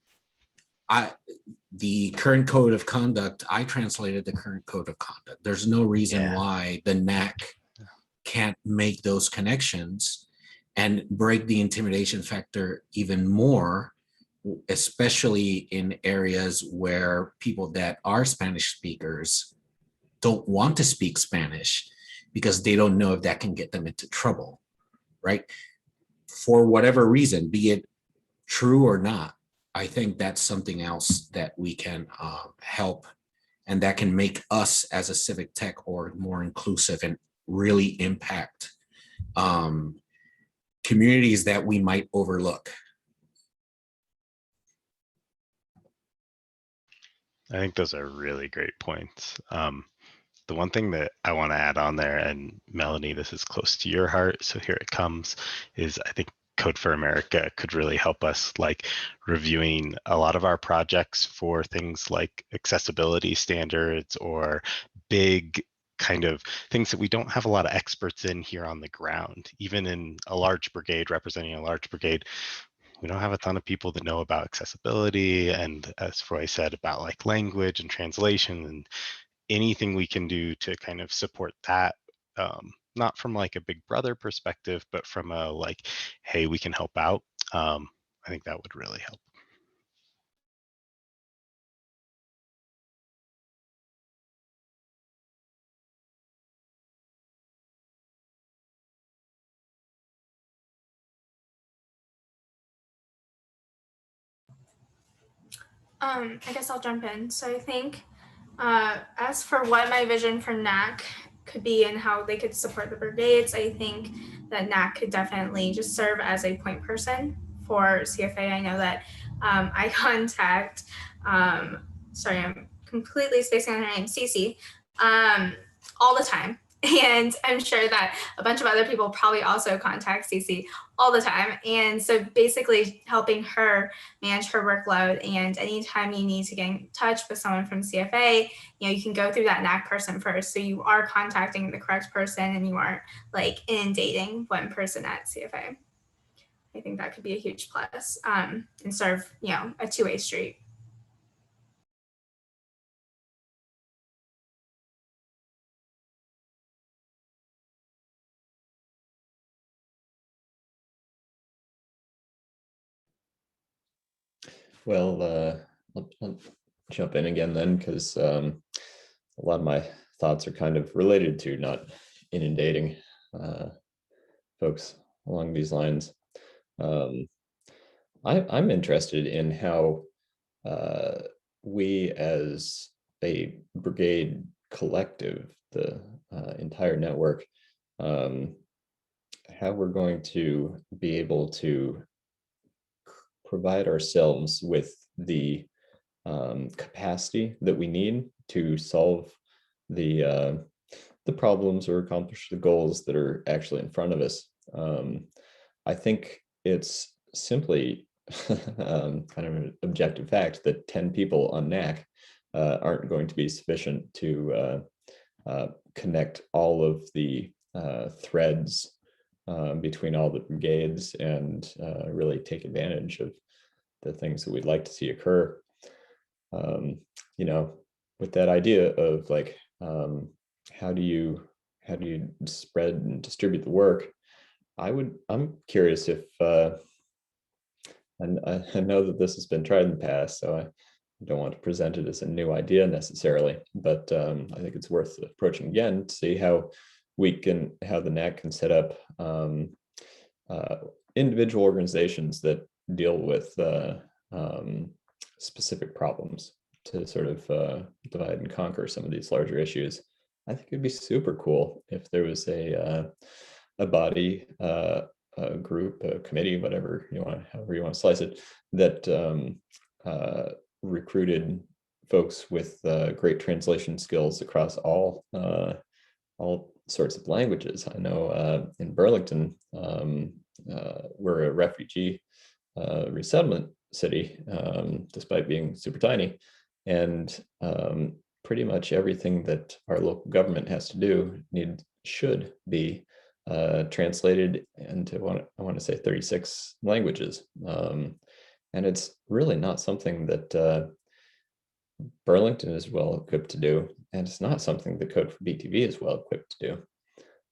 the current code of conduct, I translated the current code of conduct. There's no reason why the Knack can't make those connections and break the intimidation factor even more, especially in areas where people that are Spanish speakers don't want to speak Spanish because they don't know if that can get them into trouble, right? For whatever reason, be it true or not, I think that's something else that we can help, and that can make us as a civic tech org more inclusive and really impact communities that we might overlook. I think those are really great points. The one thing that I want to add on there, and Melanie, this is close to your heart, so here it comes, is I think Code for America could really help us, like reviewing a lot of our projects for things like accessibility standards or big kind of things that we don't have a lot of experts in here on the ground. Even in a large brigade, representing a large brigade, we don't have a ton of people that know about accessibility, and as Froy said, about like language and translation, and anything we can do to kind of support that, not from like a big brother perspective, but from a like, hey, we can help out. I think that would really help. I guess I'll jump in. So I think as for what my vision for Knack could be and how they could support the brigades, I think that Knack could definitely just serve as a point person for CFA. I know that I contact, sorry, I'm completely spacing on her name, Cece, all the time. And I'm sure that a bunch of other people probably also contact Cece all the time. And so basically helping her manage her workload, and anytime you need to get in touch with someone from CFA, you can go through that Knack person first. So you are contacting the correct person and you aren't like inundating one person at CFA. I think that could be a huge plus, and sort of, a two-way street. Well, I'll jump in again then, because a lot of my thoughts are kind of related to not inundating folks along these lines. I'm interested in how we as a brigade collective, the entire network, how we're going to be able to provide ourselves with the capacity that we need to solve the problems or accomplish the goals that are actually in front of us. I think it's simply kind of an objective fact that 10 people on Knack aren't going to be sufficient to connect all of the threads between all the brigades and really take advantage of the things that we'd like to see occur. With that idea of like, how do you spread and distribute the work? I'm curious if, and I know that this has been tried in the past, so I don't want to present it as a new idea necessarily, but I think it's worth approaching again to see how the Knack can set up individual organizations that deal with specific problems to sort of divide and conquer some of these larger issues. I think it'd be super cool if there was a body, a group, a committee, however you want to slice it, that recruited folks with great translation skills across all sorts of languages. I know in Burlington, we're a refugee resettlement city, despite being super tiny, and pretty much everything that our local government has to do should be translated into I want to say 36 languages, and it's really not something that Burlington is well equipped to do, and it's not something the Code for BTV is well equipped to do,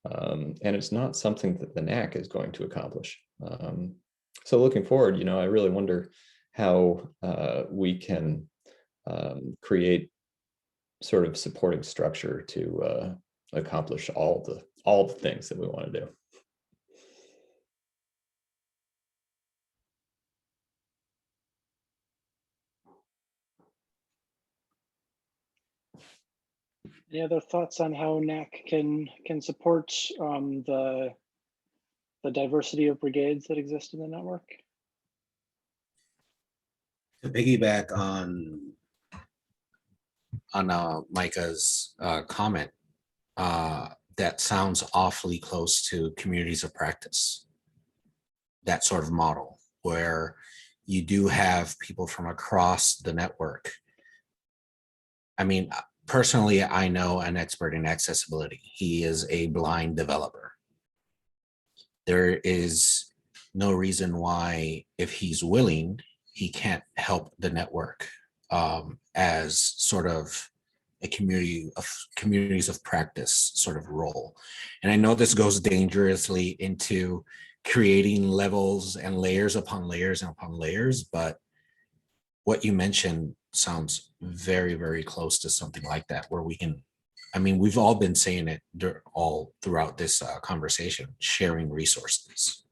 and it's not something that the Knack is going to accomplish. So looking forward, I really wonder how we can create sort of supporting structure to accomplish all the things that we want to do. Any other thoughts on how Knack can support the diversity of brigades that exist in the network? To piggyback on Micah's comment, that sounds awfully close to communities of practice. That sort of model where you do have people from across the network. I mean, personally, I know an expert in accessibility. He is a blind developer. There is no reason why, if he's willing, he can't help the network as sort of a communities of practice sort of role. And I know this goes dangerously into creating levels and layers upon layers and upon layers, but what you mentioned sounds very, very close to something like that, where we can, I mean, we've all been saying it all throughout this conversation, sharing resources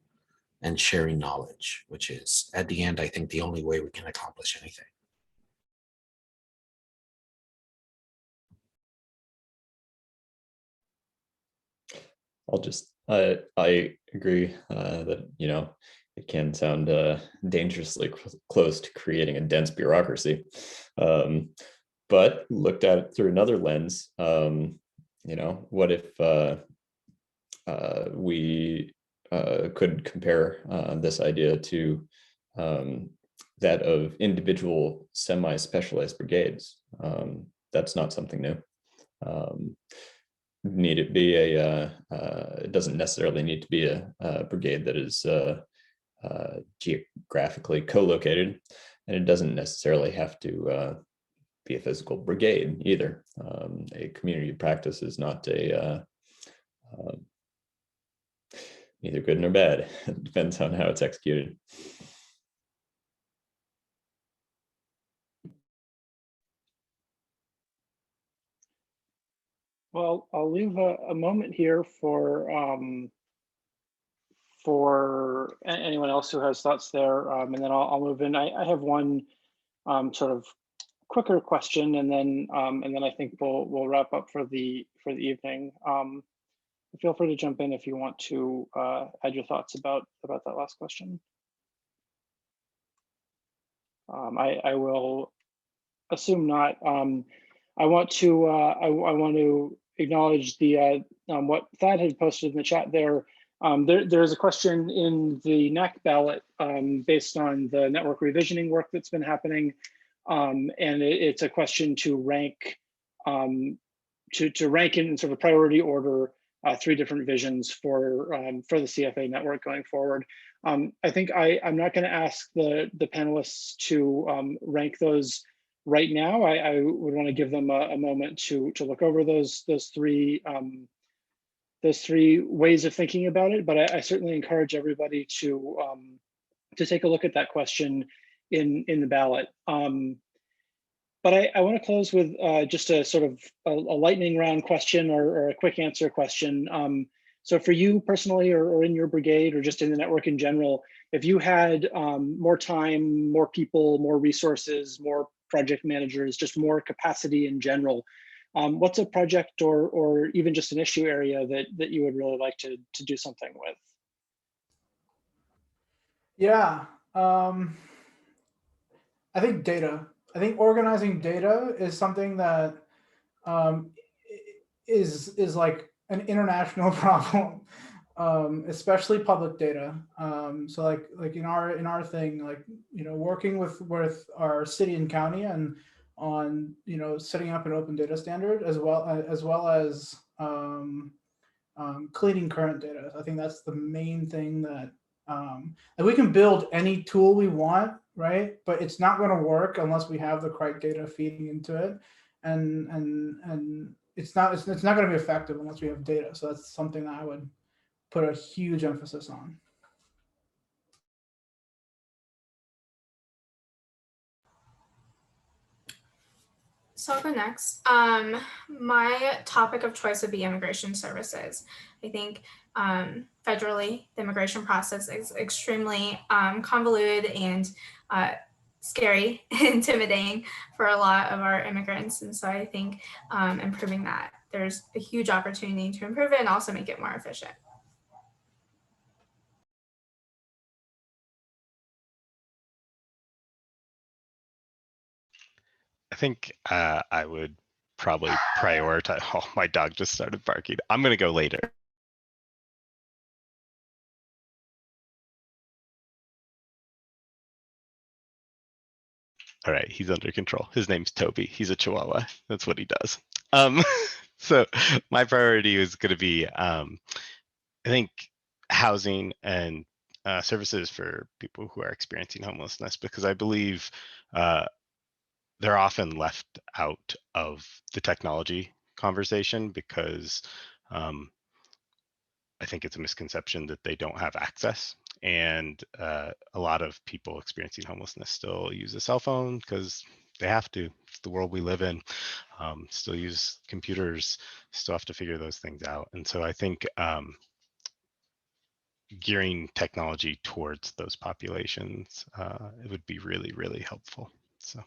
and sharing knowledge, which is at the end, I think the only way we can accomplish anything. I'll just, I agree that, you know, it can sound dangerously close to creating a dense bureaucracy. But looked at it through another lens, you know, what if we could compare this idea to that of individual semi-specialized brigades? That's not something new. Need it be a it doesn't necessarily need to be a brigade that is geographically co-located, and it doesn't necessarily have to be a physical brigade either. A community of practice is not a neither good nor bad. It depends on how it's executed. Well, I'll leave a moment here for anyone else who has thoughts there, and then I'll move in. I have one sort of quicker question, and then I think we'll wrap up for the evening. Feel free to jump in if you want to add your thoughts about that last question. I will assume not. I want to acknowledge the what Thad had posted in the chat there. There's a question in the Knack ballot based on the network revisioning work that's been happening, and it's a question to rank to rank in sort of priority order 3 different visions for the CFA network going forward. I think I'm not going to ask the panelists to rank those right now. I would want to give them a moment to look over those three ways of thinking about it. But I certainly encourage everybody to take a look at that question in the ballot. But I want to close with just a sort of a lightning round question or a quick answer question. So for you personally, or in your brigade, or just in the network in general, if you had more time, more people, more resources, more project managers, just more capacity in general, what's a project or even just an issue area that you would really like to do something with? Yeah, I think data. I think organizing data is something that is like an international problem, especially public data. So like in our thing, like, you know, working with our city and county and on, you know, setting up an open data standard as well as cleaning current data. I think that's the main thing that and we can build any tool we want, right? But it's not going to work unless we have the correct data feeding into it, and it's not going to be effective unless we have data. So that's something that I would put a huge emphasis on. So I'll go next. My topic of choice would be immigration services. I think federally, the immigration process is extremely convoluted and scary, intimidating for a lot of our immigrants. And so I think improving that, there's a huge opportunity to improve it and also make it more efficient. I think I would probably prioritize. Oh, my dog just started barking. I'm going to go later. All right, he's under control. His name's Toby. He's a Chihuahua. That's what he does. So my priority is going to be, I think, housing and services for people who are experiencing homelessness, because I believe they're often left out of the technology conversation because I think it's a misconception that they don't have access. And a lot of people experiencing homelessness still use a cell phone because they have to. It's the world we live in. Still use computers, still have to figure those things out. And so I think gearing technology towards those populations, it would be really, really helpful. So.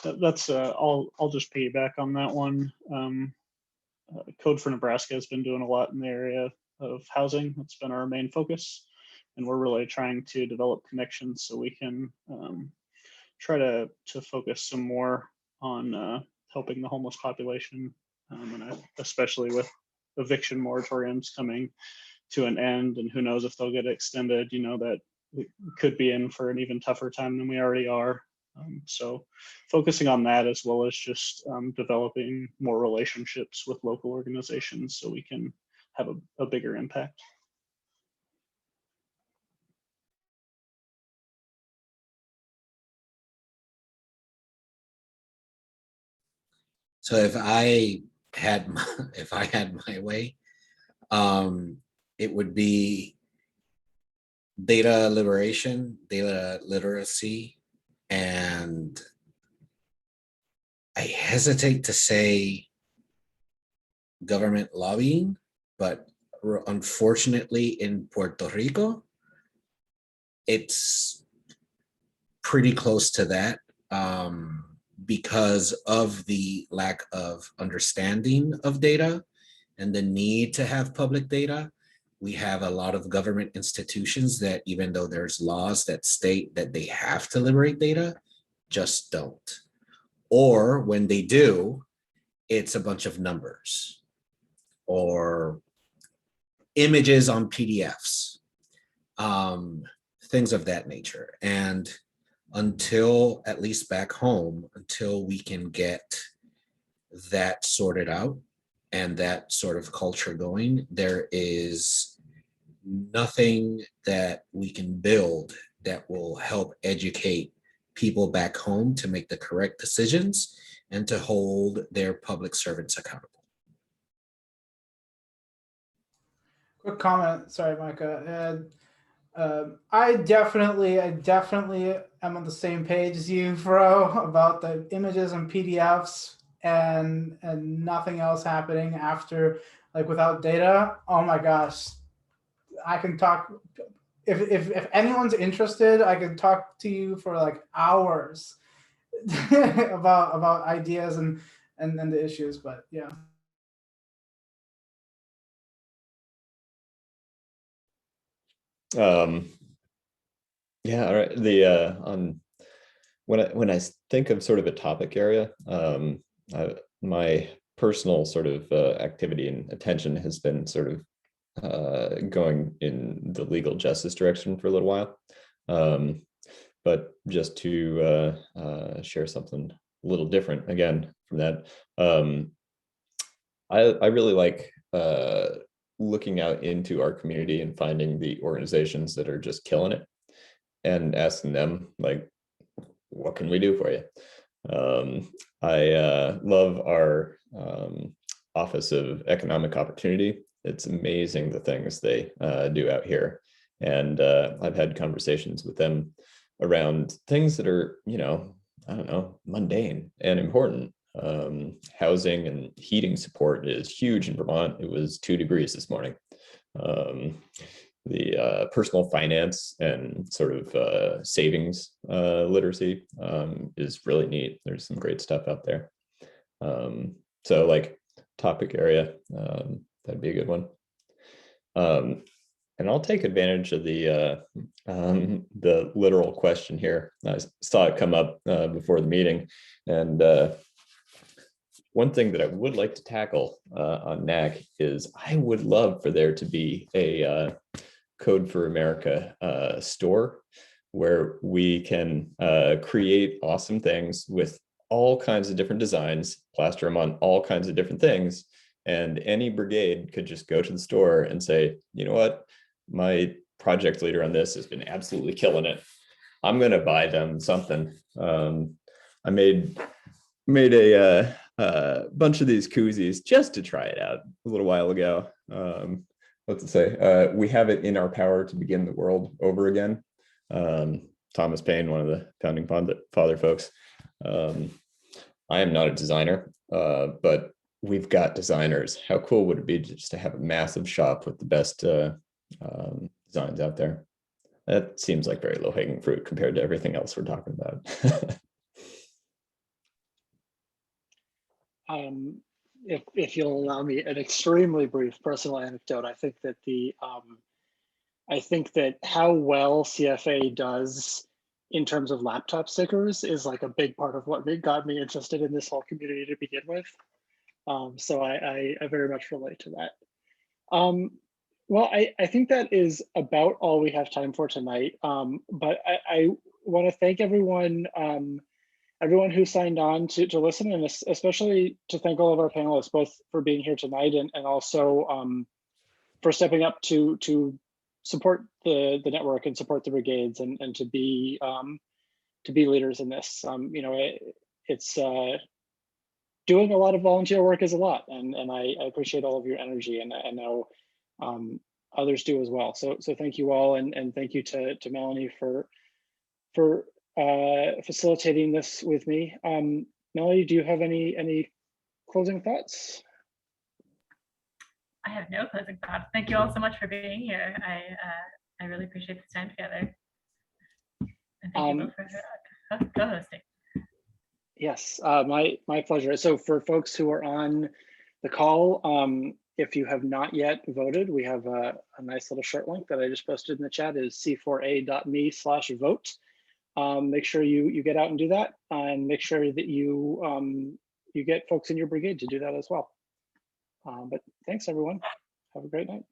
That's I'll just piggyback on that one. Code for Nebraska has been doing a lot in the area of housing. That's been our main focus, and we're really trying to develop connections so we can try to focus some more on helping the homeless population, and especially with eviction moratoriums coming to an end, and who knows if they'll get extended. You know, that we could be in for an even tougher time than we already are. So focusing on that, as well as just developing more relationships with local organizations so we can have a bigger impact. So if I had my way, it would be data liberation, data literacy, and I hesitate to say government lobbying, but unfortunately in Puerto Rico, it's pretty close to that because of the lack of understanding of data and the need to have public data. We have a lot of government institutions that, even though there's laws that state that they have to liberate data, just don't. Or when they do, it's a bunch of numbers or images on PDFs, things of that nature. And until, at least back home, until we can get that sorted out and that sort of culture going, there is nothing that we can build that will help educate people back home to make the correct decisions and to hold their public servants accountable. Quick comment, sorry, Micah. I definitely am on the same page as you, Fro, about the images and PDFs and nothing else happening after, like, without data. Oh my gosh, I can talk. If anyone's interested, I can talk to you for like hours about ideas and the issues. But yeah. Yeah, all right. The on when I think of sort of a topic area, my personal sort of activity and attention has been sort of going in the legal justice direction for a little while. But just to share something a little different again from that, I really like looking out into our community and finding the organizations that are just killing it and asking them, like, what can we do for you? I love our Office of Economic Opportunity. It's amazing the things they do out here. And I've had conversations with them around things that are, you know, I don't know, mundane and important. Housing and heating support is huge in Vermont. It was 2 degrees this morning. The personal finance and sort of savings literacy is really neat. There's some great stuff out there. So like topic area, that'd be a good one. And I'll take advantage of the literal question here. I saw it come up before the meeting, and one thing that I would like to tackle on Knack is I would love for there to be a Code for America store where we can create awesome things with all kinds of different designs, plaster them on all kinds of different things, and any brigade could just go to the store and say, you know what, my project leader on this has been absolutely killing it. I'm going to buy them something. I made a bunch of these koozies just to try it out a little while ago. What's it say? We have it in our power to begin the world over again. Thomas Paine, one of the founding father folks. I am not a designer, but we've got designers. How cool would it be just to have a massive shop with the best designs out there? That seems like very low-hanging fruit compared to everything else we're talking about. If you'll allow me an extremely brief personal anecdote, I think that how well CFA does in terms of laptop stickers is like a big part of what got me interested in this whole community to begin with. So I very much relate to that. Well, I think that is about all we have time for tonight. But I want to thank everyone who signed on to listen, and especially to thank all of our panelists, both for being here tonight and also for stepping up to support the network and support the brigades and to be leaders in this. You know, it's doing a lot of volunteer work is a lot, and I appreciate all of your energy, and I know others do as well. So thank you all, and thank you to Melanie for facilitating this with me. Melanie, do you have any closing thoughts? I have no closing thoughts. Thank you all so much for being here. I really appreciate this time together. And thank you both for co-hosting. Yes, my pleasure. So for folks who are on the call, if you have not yet voted, we have a nice little short link that I just posted in the chat, is c4a.me/vote. Make sure you get out and do that, and make sure that you get folks in your brigade to do that as well. But thanks everyone. Have a great night.